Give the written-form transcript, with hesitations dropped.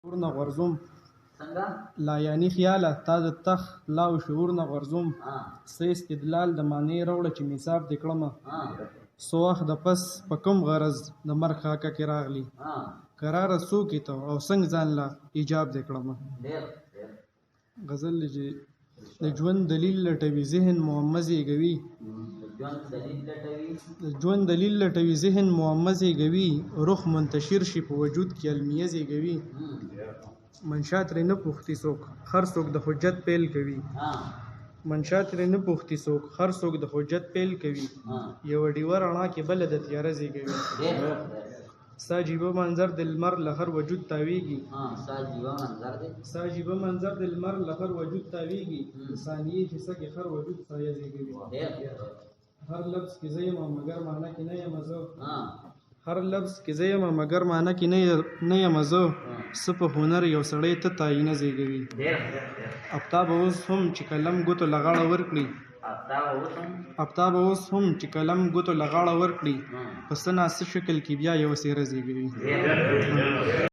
شعور نه غورځوم څنګه لا یعنی خیاله تا د تخ لا و شعور نه غورځوم څه استدلال د معنی راوړه چې نصاب دې کړمه څو وخت د پس په کوم غرض د مرګ خاکه کې راغلی قراره څوکې ته او څنګه ځان له ایجاب دې کړمه غزل چې د ژوند دلیل لټوي ذهن معمه زېږوي د ژوند دلیل لټوي ذهن معمه زېږوي روح منتشر شي په وجود کې المیه زېږوي منشا ترې نه پوښتي څوک هر څوک د حجت پیل کوي منشا ترې نه پوښتي څوک هر څوک د حجت پیل کوي یوه ډیوه رڼا کې بله د تیاره زېږوي ستا جیبه منظر د لمر له هر وجود تاویږي ستا جیبه منظر د لمر له هر وجود تاویږي ثانیې حصه کې هر وجود سایه زېږوي هر لفظ کې زه یم مګر معنی کې نه یم زه هر لفظ کې زه یم مګر معنی کې نه یم زه څه په هنر یو سړی ته تعینه زېږوي افتاب اوس هم چې قلم ګوتو له غاړه ورکړي افتاب اوس هم چې قلم ګوتو له غاړه ورکړي په څه ناڅه شکل کې بیا یو څېره زېږوي